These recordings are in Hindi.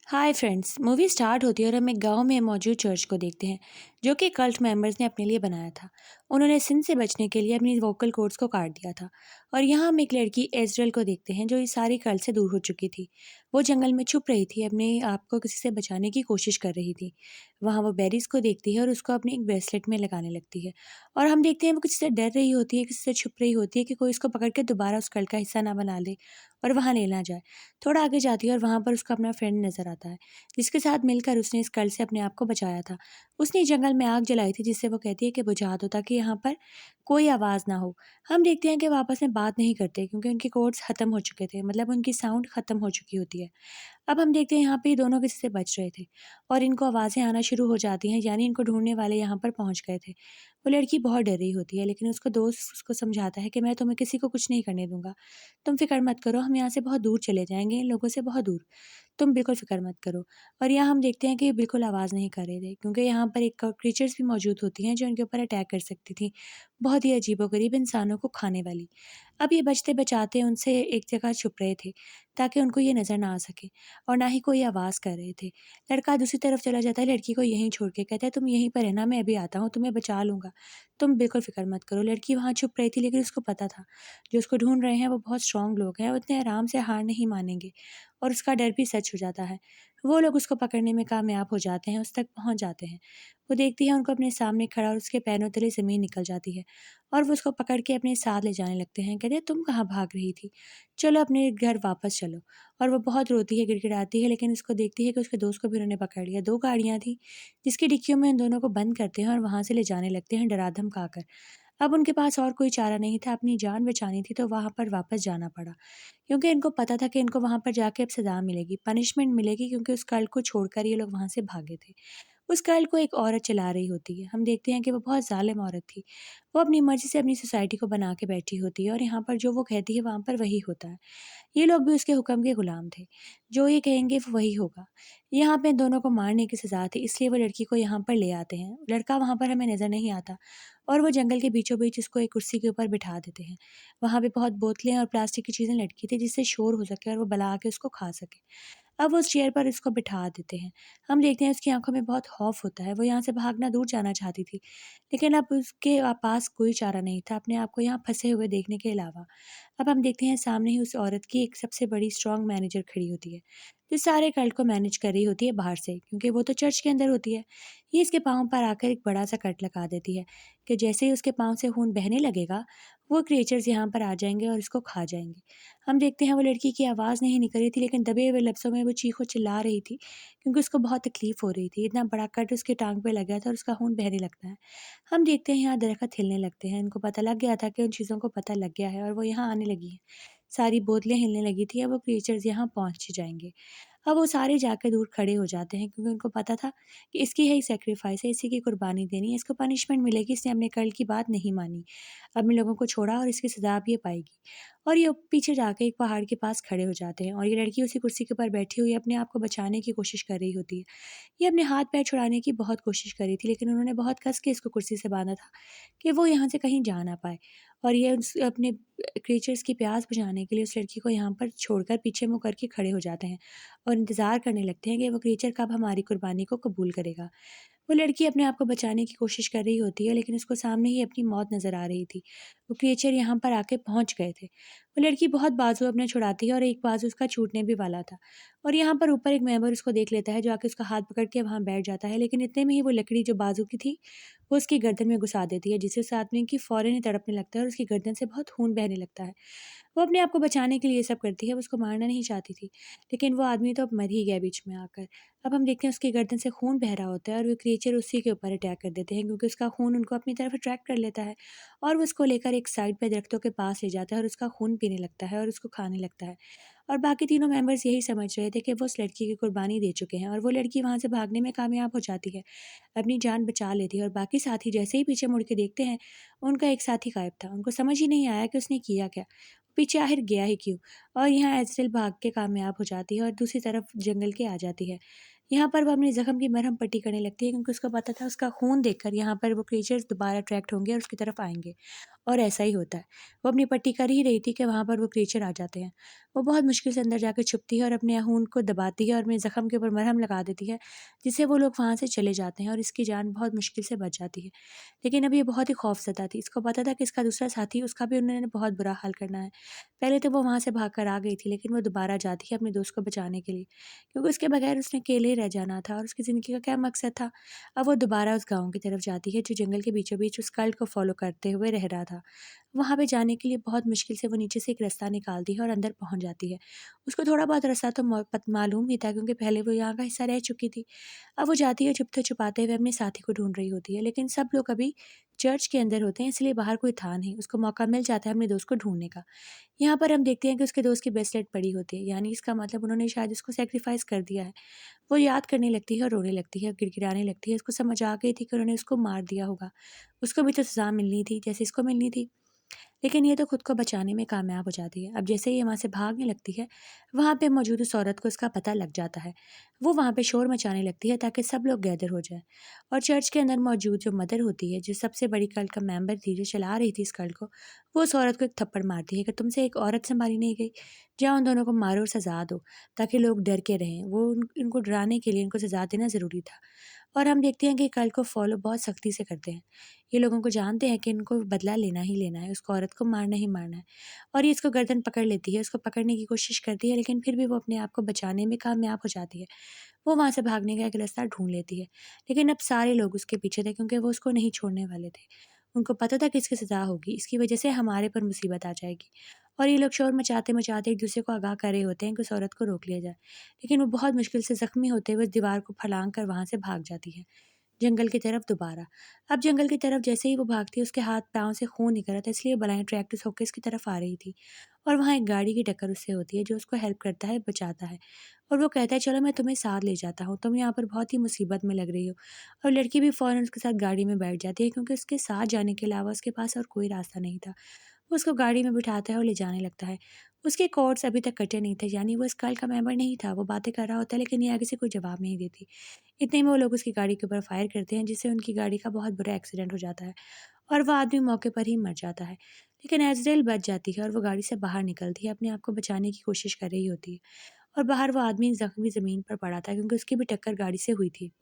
Hi friends. मूवी स्टार्ट होती है और हम एक गांव में मौजूद चर्च को देखते हैं जो कि कल्ट मेंबर्स ने अपने लिए बनाया था। उन्होंने सिन से बचने के लिए अपनी वोकल कोर्ड्स को काट दिया था। और यहाँ हम एक लड़की एजरल को देखते हैं जो इस सारी कल्ट से दूर हो चुकी थी। वो जंगल में छुप रही थी, अपने आप को किसी से बचाने की कोशिश कर रही थी। वहाँ वो बेरीज को देखती है और उसको अपने एक ब्रेसलेट में लगाने लगती है। और हम देखते हैं वो किसी से डर रही होती है, किसी से छुप रही होती है कि कोई उसको पकड़ के दोबारा उस कल्ट का हिस्सा ना बना ले और वहाँ ले ना जाए। थोड़ा आगे जाती है और वहाँ पर उसका अपना फ्रेंड नजर आता है जिसके साथ मिलकर उसने इस कल से अपने आप को बचाया था। उसने जंगल में आग जलाई थी जिससे वो कहती है कि बुझा दो ताकि यहाँ पर कोई आवाज़ ना हो। हम देखते हैं कि वो आपस में बात नहीं करते क्योंकि उनके कोड्स ख़त्म हो चुके थे, मतलब उनकी साउंड ख़त्म हो चुकी होती है। अब हम देखते हैं यहाँ पे ये दोनों किसी से बच रहे थे और इनको आवाज़ें आना शुरू हो जाती हैं, यानी इनको ढूंढने वाले यहाँ पर पहुँच गए थे। वो लड़की बहुत डर रही होती है लेकिन उसका दोस्त उसको समझाता है कि मैं तुम्हें किसी को कुछ नहीं करने दूंगा। तुम फिक्र मत करो, हम यहाँ से बहुत दूर चले जाएंगे, इन लोगों से बहुत दूर। तुम बिल्कुल फ़िक्र मत करो। और यहाँ हम देखते हैं कि ये बिल्कुल आवाज़ नहीं कर रहे थे क्योंकि यहाँ पर एक क्रीचर्स भी मौजूद होती हैं जो इनके ऊपर अटैक कर सकती थी, बहुत ही अजीबोगरीब इंसानों को खाने वाली। अब ये बचते-बचाते उनसे एक जगह छुप रहे थे ताकि उनको ये नज़र ना आ सके और ना ही कोई आवाज़ कर रहे थे। लड़का दूसरी तरफ चला जाता है लड़की को यहीं छोड़ के, कहता है तुम यहीं पर रहना, मैं अभी आता हूँ, तुम्हें बचा लूँगा। तुम बिल्कुल फ़िक्र मत करो। लड़की वहाँ छुप रही थी लेकिन उसको पता था जो उसको ढूँढ रहे हैं वो बहुत स्ट्रॉन्ग लोग हैं, वो इतने आराम से हार नहीं मानेंगे। और उसका डर भी सच हो जाता है। वो लोग उसको पकड़ने में कामयाब हो जाते हैं, उस तक पहुँच जाते हैं। वो देखती है उनको अपने सामने खड़ा और उसके पैरों तले ज़मीन निकल जाती है और वो उसको पकड़ के अपने साथ ले जाने लगते हैं। कहते हैं तुम कहाँ भाग रही थी? चलो अपने घर वापस चलो। और वो बहुत रोती है, गिड़गिड़ाती है लेकिन उसको देखती है कि उसके दोस्त को भी उन्होंने पकड़ लिया। 2 गाड़ियाँ थी जिसकी डिक्कियों में इन दोनों को बंद करते हैं और वहाँ से ले जाने लगते हैं डरा-धमका कर। अब उनके पास और कोई चारा नहीं था, अपनी जान बचानी थी तो वहाँ पर वापस जाना पड़ा। क्योंकि इनको पता था कि इनको वहाँ पर जाके अब सज़ा मिलेगी, पनिशमेंट मिलेगी क्योंकि उस कल्ट को छोड़कर ये लोग वहाँ से भागे थे। उस कल्ट को एक औरत चला रही होती है। हम देखते हैं कि वो बहुत ज़ालिम औरत थी। वो अपनी मर्ज़ी से अपनी सोसाइटी को बना के बैठी होती है और यहाँ पर जो वो कहती है वहाँ पर वही होता है। ये लोग भी उसके हुक्म के गुलाम थे। जो ये कहेंगे वो वही होगा। यहाँ पे इन दोनों को मारने की सज़ा थी इसलिए वो लड़की को यहाँ पर ले आते हैं। लड़का वहाँ पर हमें नज़र नहीं आता और वो जंगल के बीचों-बीच उसको एक कुर्सी के ऊपर बिठा देते हैं। वहाँ पे बहुत बोतलें और प्लास्टिक की चीज़ें लटकी थी जिससे शोर हो सके और वो बला के उसको खा सके। अब वो उस चेयर पर उसको बिठा देते हैं। हम देखते हैं उसकी आँखों में बहुत खौफ़ होता है। वो यहाँ से भागना दूर जाना चाहती थी, लेकिन अब उसके पास कोई चारा नहीं था अपने आप को यहाँ फँसे हुए देखने के अलावा। अब हम देखते हैं सामने ही उस औरत की एक सबसे बड़ी स्ट्रॉन्ग मैनेजर खड़ी होती है, जो सारे कल्ट को मैनेज कर रही होती है बाहर से क्योंकि वो तो चर्च के अंदर होती है। ये इसके पाँव पर आकर एक बड़ा-सा कट लगा देती है कि जैसे ही उसके पाँव से खून बहने लगेगा, वो क्रिएचर्स यहाँ पर आ जाएँगे और इसको खा जाएँगे। हम देखते हैं वो लड़की की आवाज़ नहीं निकल रही थी लेकिन दबे हुए लफ्ज़ों में वो चीखो-चिल्ला रही थी क्योंकि उसको बहुत तकलीफ़ हो रही थी। इतना बड़ा कट उसकी टाँग पे लग गया था और उसका खून बहने लगता है। हम देखते हैं यहाँ दरख़्त हिलने लगते हैं। इनको पता लग गया था कि उन चीज़ों को पता लग गया है और वो यहाँ आने लगी हैं। सारी बोतलें हिलने लगी थी, अब वो क्रिएचर्स यहाँ पहुँच ही जाएँगे। अब वो सारे जाके दूर खड़े हो जाते हैं क्योंकि उनको पता था कि इसकी है सैक्रिफ़ाइस है, इसी की कुर्बानी देनी है, इसको पनिशमेंट मिलेगी, इसने अपने कल की बात नहीं मानी। अपने लोगों को छोड़ा और इसकी सज़ा भी ये पाएगी। और ये पीछे जाके एक पहाड़ के पास खड़े हो जाते हैं और ये लड़की उसी कुर्सी के ऊपर बैठी हुई अपने आप को बचाने की कोशिश कर रही होती है। ये अपने हाथ-पैर छुड़ाने की बहुत कोशिश करी थी लेकिन उन्होंने बहुत कस के इसको कुर्सी से बाँधा था कि वो यहाँ से कहीं जा ना पाए। और ये उस अपने क्रीचर्स की प्यास बुझाने के लिए उस लड़की को यहाँ पर छोड़कर पीछे मुँह करके खड़े हो जाते हैं और इंतज़ार करने लगते हैं कि वो क्रीचर कब हमारी कुर्बानी को कबूल करेगा। वो लड़की अपने आप को बचाने की कोशिश कर रही होती है लेकिन उसको सामने ही अपनी मौत नज़र आ रही थी। वो क्रिएचर यहाँ पर आके पहुँच गए थे। वो लड़की बहुत बाजू अपना छुड़ाती है और एक बाजू उसका छूटने भी वाला था। और यहाँ पर ऊपर एक मेंबर उसको देख लेता है जो आके उसका हाथ पकड़ के वहाँ बैठ जाता है, लेकिन इतने में ही वो लकड़ी जो बाजू की थी वो उसकी गर्दन में घुसा देती है जिससे उस आदमी की फ़ौरन ही तड़पने लगता है और उसकी गर्दन से बहुत खून बहने लगता है। वो अपने आप को बचाने के लिए ये सब करती है, वो उसको मारना नहीं चाहती थी, लेकिन वो आदमी तो अब मर ही गया बीच में आकर। अब हम देखते हैं उसकी गर्दन से खून बह रहा होता है और वो क्रिएचर उसी के ऊपर अटैक कर देते हैं क्योंकि उसका खून उनको अपनी तरफ अट्रैक्ट कर लेता है और वो उसको लेकर एक साइड पे दरख्तों के पास ले जाता है और उसका खून पीने लगता है और उसको खाने लगता है। और बाकी तीनों मेंबर्स यही समझ रहे थे कि वो उस लड़की की कुर्बानी दे चुके हैं और वो लड़की वहाँ से भागने में कामयाब हो जाती है, अपनी जान बचा लेती है और बाकी साथी जैसे ही पीछे मुड़ के देखते हैं, उनका एक साथी गायब था। उनको समझ ही नहीं आया कि उसने किया क्या? पीछे आखिर गया ही क्यों? और यहाँ एज़रेल भाग के कामयाब हो जाती है और दूसरी तरफ जंगल के आ जाती है। यहाँ पर वो अपनी ज़ख्म की मरहम पट्टी करने लगती है क्योंकि उसको पता था उसका खून देखकर यहाँ पर वो क्रीचर्स दोबारा अट्रैक्ट होंगे और उसकी तरफ आएँगे। और ऐसा ही होता है। वो अपनी पट्टी कर ही रही थी कि वहाँ पर वो क्रीचर आ जाते हैं। वो बहुत मुश्किल से अंदर जाकर छुपती है और अपने खून को दबाती है और अपने ज़ख्म के ऊपर मरहम लगा देती है, जिससे वो लोग वहाँ से चले जाते हैं और इसकी जान बहुत मुश्किल से बच जाती है। लेकिन अब ये बहुत ही खौफ़ज़दा थी। इसको पता था कि इसका दूसरा साथी उसका भी उन्होंने बहुत बुरा हाल करना है। पहले तो वो वहाँ से भाग कर आ गई थी, लेकिन वो दोबारा जाती है अपने दोस्त को बचाने के लिए, क्योंकि उसके बगैर उसने अकेले रह जाना था और उसकी ज़िंदगी का क्या मकसद था। अब वो दोबारा उस गाँव की तरफ जाती है जो जंगल के बीचों-बीच उस कल्ट को फ़ॉलो करते हुए रह रहा था। वहाँ पे जाने के लिए बहुत मुश्किल से वो नीचे से एक रास्ता निकालती है और अंदर पहुँच जाती है। उसको थोड़ा बहुत रास्ता तो मालूम ही था क्योंकि पहले वो यहाँ का हिस्सा रह चुकी थी। अब वो जाती है छुपते-छुपाते हुए अपने साथी को ढूँढ रही होती है, लेकिन सब लोग अभी चर्च के अंदर होते हैं, इसलिए बाहर कोई था नहीं। उसको मौका मिल जाता है अपने दोस्त को ढूँढने का। यहाँ पर हम देखते हैं कि उसके दोस्त की ब्रेसलेट पड़ी होती है, यानी इसका मतलब उन्होंने शायद उसको सैक्रिफ़ाइस कर दिया है। वो याद करने लगती है और रोने लगती है, गिड़गिड़ाने लगती है। उसको समझ आ गई थी कि उन्होंने उसको मार दिया होगा। उसको भी तो सज़ा मिलनी थी जैसे इसको मिलनी थी। लेकिन ये तो खुद को बचाने में कामयाब हो जाती है। अब जैसे ही ये वहाँ से भागने लगती है, वहाँ पे मौजूद उस औरत को इसका पता लग जाता है। वो वहाँ पे शोर मचाने लगती है ताकि सब लोग गैदर हो जाएँ। और चर्च के अंदर मौजूद जो मदर होती है, जो सबसे बड़ी कल्ट का मेंबर थी, जो चला रही थी इस कल्ट को, वो उस औरत को एक थप्पड़ मारती है कि तुमसे एक औरत से मारी नहीं गई, जाओ उन दोनों को मारो और सज़ा दो, ताकि लोग डर के रहें। वो उन इनको डराने के लिए इनको सज़ा देना ज़रूरी था। और हम देखते हैं कि कल्ट को फ़ॉलो बहुत सख्ती से करते हैं। ये लोगों को जानते हैं कि इनको बदला लेना ही लेना है, उसको औरत को मारना ही मारना है। और ये इसको गर्दन पकड़ लेती है, उसको पकड़ने की कोशिश करती है, लेकिन फिर भी वो अपने आप को बचाने में कामयाब हो जाती है। वो वहाँ से भागने का एक रास्ता ढूँढ लेती है। लेकिन अब सारे लोग उसके पीछे थे क्योंकि वो उसको नहीं छोड़ने वाले थे। उनको पता था कि इसकी सज़ा होगी, इसकी वजह से हमारे पर मुसीबत आ जाएगी। और ये लोग शोर मचाते-मचाते एक-दूसरे को आगाह कर रहे होते हैं कि उस औरत को रोक लिया जाए। लेकिन वो बहुत मुश्किल से ज़ख्मी होते हुए उस दीवार को फलांग कर वहाँ से भाग जाती है। जंगल की तरफ दोबारा। अब जंगल की तरफ जैसे ही वो भागती है उसके हाथ-पाँव से खून निकल रहा था, इसलिए बलाएँ ट्रैक्टर्स होके इसकी तरफ आ रही थी। और वहाँ एक गाड़ी की टक्कर उससे होती है जो उसको हेल्प करता है, बचाता है। और वो कहता है चलो मैं तुम्हें साथ ले जाता हूँ, तुम यहाँ पर बहुत ही मुसीबत में लग रही हो। और लड़की भी फ़ौरन उसके साथ गाड़ी में बैठ जाती है क्योंकि उसके साथ जाने के अलावा उसके पास और कोई रास्ता नहीं था। वो उसको गाड़ी में बिठाता है और ले जाने लगता है। उसके कॉर्ड्स अभी तक कटे नहीं थे, यानी वो इस कल का मेंबर नहीं था। वो बातें कर रहा होता है लेकिन ये आगे से कोई जवाब नहीं देती। इतने में वो लोग उसकी गाड़ी के ऊपर फायर करते हैं जिससे उनकी गाड़ी का बहुत बुरा एक्सीडेंट हो जाता है और वो आदमी मौके पर ही मर जाता है। लेकिन एज़रेल बच जाती है और वो गाड़ी से बाहर निकलती है, अपने आप को बचाने की कोशिश कर रही होती है। और बाहर वो आदमी ज़ख्मी ज़मीन पर पड़ा था क्योंकि उसकी भी टक्कर गाड़ी से हुई थी।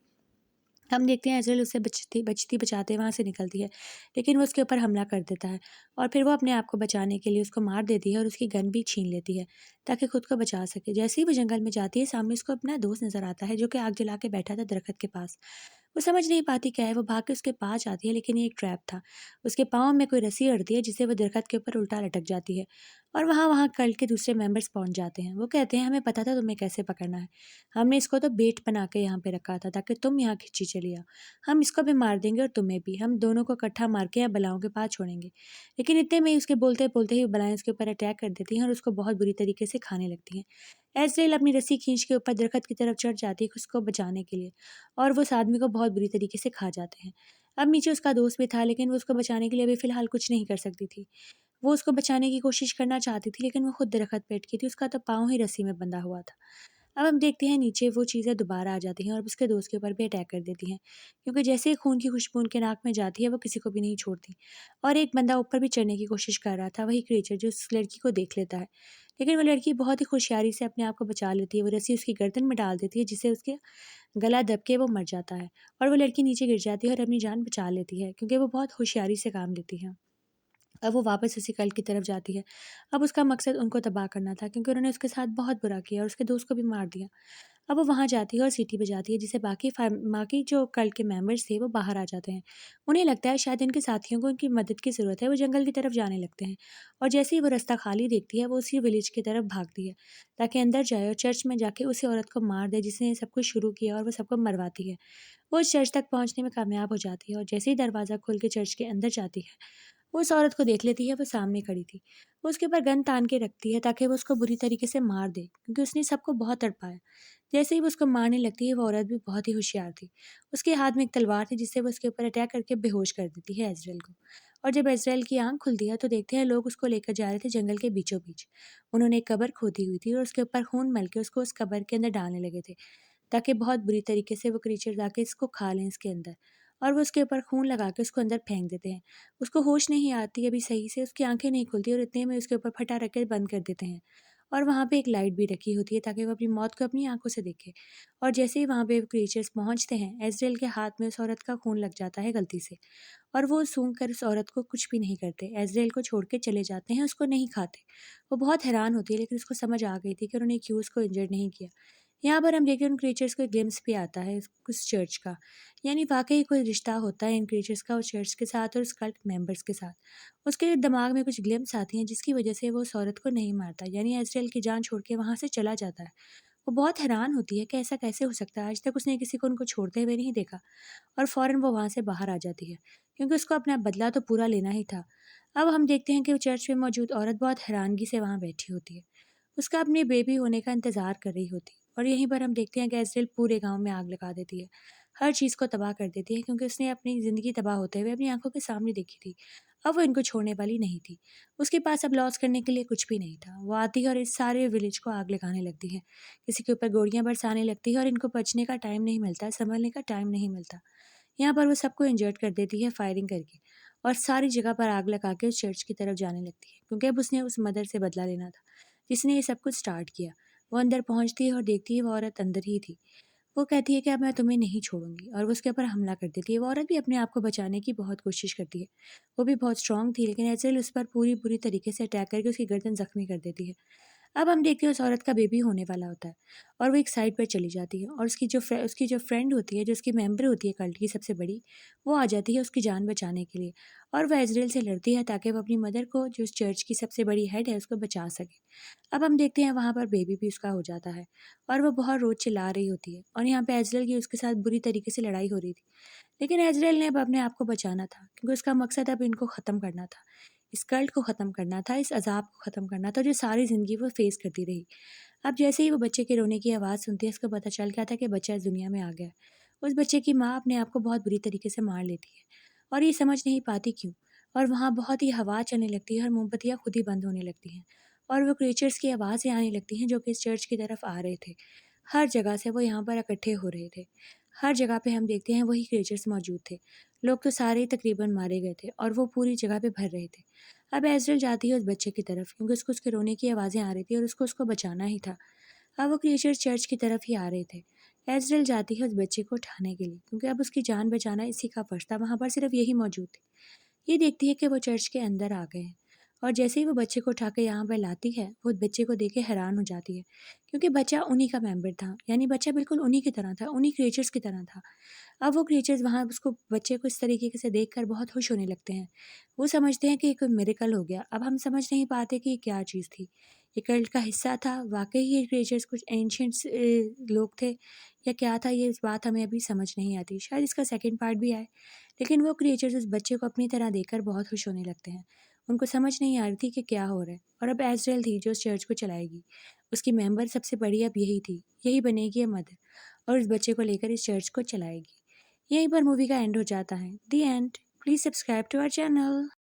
हम देखते हैं एज़रेल उससे बचती-बचाते वहाँ से निकलती है, लेकिन वो उसके ऊपर हमला कर देता है और फिर वो अपने आप को बचाने के लिए उसको मार देती है और उसकी गन भी छीन लेती है, ताकि खुद को बचा सके। जैसे ही वो जंगल में जाती है, सामने उसको अपना दोस्त नज़र आता है, जो कि आग जला के बैठा था दरख्त के पास। वो समझ नहीं पाती क्या है, वो भाग के उसके पास जाती है, लेकिन ये एक ट्रैप था। उसके पाँव में कोई रस्सी अड़ती है, जिससे वो दरख्त के ऊपर उल्टा लटक जाती है और वहाँ कल्ट के दूसरे मेंबर्स पहुँच जाते हैं। वो कहते हैं, "हमें पता था तुम्हें कैसे पकड़ना है। हमने इसको तो बेट बना के यहाँ पे रखा था ताकि तुम यहाँ खींची चली आओ। हम इसको भी मार देंगे और तुम्हें भी। हम दोनों को इकट्ठा मार के या बलाओं के पास छोड़ेंगे।" लेकिन इतने में ही उसके बोलते-बोलते ही बलाएँ उसके ऊपर अटैक कर देती हैं और उसको बहुत बुरी तरीके से खाने लगती हैं। एज़रेल अपनी रस्सी खींच के ऊपर दरख्त की तरफ चढ़ जाती है उसको बचाने के लिए और वो उस आदमी को बहुत बुरी तरीके से खा जाते हैं। अब नीचे उसका दोस्त भी था, लेकिन वो उसको बचाने के लिए अभी फ़िलहाल कुछ नहीं कर सकती थी। वो उसको बचाने की कोशिश करना चाहती थी, लेकिन वो खुद दरख्त पे अटकी थी, उसका तो पाँव ही रस्सी में बंधा हुआ था। अब हम देखते हैं नीचे वो चीज़ें दोबारा आ जाती हैं और उसके दोस्त के ऊपर भी अटैक कर देती हैं, क्योंकि जैसे ही खून की खुशबू उनके नाक में जाती है, वो किसी को भी नहीं छोड़ती। और एक बंदा ऊपर भी चढ़ने की कोशिश कर रहा था, वही क्रीचर जो उस लड़की को देख लेता है। लेकिन वो लड़की बहुत ही होशियारी से अपने आप को बचा लेती है, वो रस्सी उसकी गर्दन में डाल देती है, जिससे उसके गला दब के वो मर जाता है और वो लड़की नीचे गिर जाती है और अपनी जान बचा लेती है, क्योंकि वो बहुत होशियारी से काम लेती है। अब वो वापस उसी कल की तरफ जाती है। अब उसका मकसद उनको तबाह करना था, क्योंकि उन्होंने उसके साथ बहुत बुरा किया और उसके दोस्त को भी मार दिया। अब वो वहाँ जाती है और सीटी बजाती है, जिससे बाकी जो कल्ट के मेंबर्स थे वो बाहर आ जाते हैं। उन्हें लगता है शायद इनके साथियों को उनकी मदद की ज़रूरत है, वो जंगल की तरफ जाने लगते हैं। और जैसे ही वो रास्ता खाली देखती है, वो उसी विलेज की तरफ भागती है, ताकि अंदर जाए और चर्च में जाके उसी औरत को मार दे जिसने ये सब कुछ शुरू किया और वो सबको मरवाती है। वो उस चर्च तक पहुँचने में कामयाब हो जाती है और जैसे ही दरवाज़ा खोल के चर्च के अंदर जाती है, वो उस औरत को देख लेती है, वो सामने खड़ी थी। वो उसके ऊपर गन तान के रखती है ताकि वो उसको बुरी तरीके से मार दे, क्योंकि उसने सबको बहुत तड़पाया। जैसे ही वो उसको मारने लगती है, वो औरत भी बहुत ही होशियार थी। उसके हाथ में एक तलवार थी, जिससे वो उसके ऊपर अटैक करके बेहोश कर देती है एज़राइल को। और जब एज़राइल की आँख खुलती है, तो देखते हैं लोग उसको लेकर जा रहे थे जंगल के बीचों-बीच। उन्होंने एक कब्र खोदी हुई थी और उसके ऊपर खून मल के उसको उस कब्र के अंदर डालने लगे थे, ताकि बहुत बुरी तरीके से वो क्रीचर्स आके इसको खा लें इसके अंदर। और वो उसके ऊपर खून लगा के उसको अंदर फेंक देते हैं। उसको होश नहीं आती अभी सही से, उसकी आँखें नहीं खुलती और इतने में उसके ऊपर फटा रख के बंद कर देते हैं। और वहाँ पे एक लाइट भी रखी होती है ताकि वो अपनी मौत को अपनी आँखों से देखे। और जैसे ही वहाँ पे क्रीचर्स पहुँचते हैं, एज़राइल के हाथ में उस औरत का खून लग जाता है गलती से। और वो सूंघ कर उस औरत को कुछ भी नहीं करते, एज़राइल को छोड़ के चले जाते हैं, उसको नहीं खाते। वो बहुत हैरान होती है लेकिन उसको समझ आ गई थी कि उन्होंने क्यों उसको इंजर्ड नहीं किया। यहाँ पर हम देखते हैं उन क्रीचर्स को एक ग्लिम्स भी आता है उस चर्च का। यानी वाक़ई कोई रिश्ता होता है इन क्रीचर्स का उस चर्च के साथ और उस कल्ट मेंबर्स के साथ। उसके दिमाग में कुछ ग्लिम्स आती हैं जिसकी वज़ह से वो उस औरत को नहीं मारता, यानी एज़राइल की जान छोड़ के वहाँ से चला जाता है। वो बहुत हैरान होती है कि ऐसा कैसे हो सकता है, आज तक उसने किसी को उनको छोड़ते हुए नहीं देखा। और फ़ौरन वो वहाँ से बाहर आ जाती है, क्योंकि उसको अपना बदला तो पूरा लेना ही था। अब हम देखते हैं कि वो चर्च में मौजूद औरत बहुत हैरानगी से वहाँ बैठी होती है। उसका अपने बेबी होने का इंतज़ार कर रही होती है और यहीं पर हम देखते हैं कि एज़राइल पूरे गाँव में आग लगा देती है। हर चीज़ को तबाह कर देती है क्योंकि उसने अपनी ज़िंदगी तबाह होते हुए अपनी आँखों के सामने देखी थी। अब वो इनको छोड़ने वाली नहीं थी। उसके पास अब लॉस करने के लिए कुछ भी नहीं था। वो आती है और इस सारे विलेज को आग लगाने लगती है। किसी के ऊपर गोलियाँ बरसाने लगती है और इनको बचने का टाइम नहीं मिलता, संभलने का टाइम नहीं मिलता। यहाँ पर वो सबको इंजर्ड कर देती है फायरिंग करके और सारी जगह पर आग लगा के उस चर्च की तरफ जाने लगती है क्योंकि अब उसने उस मदर से बदला लेना था जिसने ये सब कुछ स्टार्ट किया। वो अंदर पहुँचती है और देखती है वो औरत अंदर ही थी। वो कहती है कि अब मैं तुम्हें नहीं छोड़ूंगी और वो उसके ऊपर हमला कर देती है। वो औरत भी अपने आप को बचाने की बहुत कोशिश करती है। वो भी बहुत स्ट्रांग थी लेकिन एज़राइल उस पर पूरी बुरी तरीके से अटैक करके उसकी गर्दन जख्मी कर देती है। अब हम देखते हैं उस औरत का बेबी होने वाला होता है और वो एक साइड पर चली जाती है और उसकी जो फ्रेंड होती है, जो उसकी मेंबर होती है कल्ट की सबसे बड़ी, वो आ जाती है उसकी जान बचाने के लिए और वो इज़राइल से लड़ती है ताकि वो अपनी मदर को, जो उस चर्च की सबसे बड़ी हेड है, उसको बचा सके। अब हम देखते हैं वहाँ पर बेबी भी उसका हो जाता है और वो बहुत रोज़ चिल्ला रही होती है और यहाँ पे इज़राइल की उसके साथ बुरी तरीके से लड़ाई हो रही थी। लेकिन इज़राइल ने अब अपने आप को बचाना था क्योंकि उसका मकसद अब इनको ख़त्म करना था। इस कल्ट को ख़त्म करना था, इस अज़ाब को ख़त्म करना था जो सारी ज़िंदगी वो फ़ेस करती रही। अब जैसे ही वो बच्चे के रोने की आवाज़ सुनती है, उसको पता चल गया था कि बच्चा इस दुनिया में आ गया है। उस बच्चे की माँ अपने आप को बहुत बुरी तरीके से मार लेती है और ये समझ नहीं पाती क्यों। और वहाँ बहुत ही हवा चलने लगती है और मोमबत्तियाँ खुद ही बंद होने लगती हैं और वो क्रीचर्स की आवाज़ें आने लगती हैं जो कि इस चर्च की तरफ आ रहे थे। हर जगह से वो यहाँ पर इकट्ठे हो रहे थे। हर जगह पे हम देखते हैं वही क्रीचर्स मौजूद थे। लोग तो सारे ही तकरीबन मारे गए थे और वो पूरी जगह पे भर रहे थे। अब एज़राइल जाती है उस बच्चे की तरफ क्योंकि उसको उसके रोने की आवाज़ें आ रही थी और उसको उसको बचाना ही था। अब वो क्रीचर्स चर्च की तरफ ही आ रहे थे। एज़राइल जाती है उस बच्चे को उठाने के लिए क्योंकि अब उसकी जान बचाना इसी का फ़र्ज़ था, वहाँ पर सिर्फ़ यही मौजूद थे। ये देखती है कि वो चर्च के अंदर आ गए हैं और जैसे ही वो बच्चे को उठा के यहाँ पर लाती है, वो बच्चे को देख के हैरान हो जाती है क्योंकि बच्चा उन्हीं का मेंबर था, यानी बच्चा बिल्कुल उन्हीं की तरह था, उन्हीं क्रिएचर्स की तरह था। अब वो क्रिएचर्स वहाँ उसको, बच्चे को इस तरीके से देखकर बहुत खुश होने लगते हैं। वो समझते हैं कि ये कोई मिरेकल हो गया। अब हम समझ नहीं पाते कि ये क्या चीज़ थी। ये कल्ट का हिस्सा था, वाक़ई ये क्रिएचर्स कुछ एंशिएंट्स लोग थे या क्या था, ये इस बात हमें अभी समझ नहीं आती। शायद इसका सेकंड पार्ट भी आए। लेकिन वो क्रिएचर्स उस बच्चे को अपनी तरह देखकर बहुत खुश होने लगते हैं। उनको समझ नहीं आ रही थी कि क्या हो रहा है और अब एज़राइल थी जो उस चर्च को चलाएगी। उसकी मेंबर सबसे बड़ी अब यही थी, यही बनेगी अब मदर और उस बच्चे को लेकर इस चर्च को चलाएगी। यहीं पर मूवी का एंड हो जाता है। The end. Please subscribe to our channel.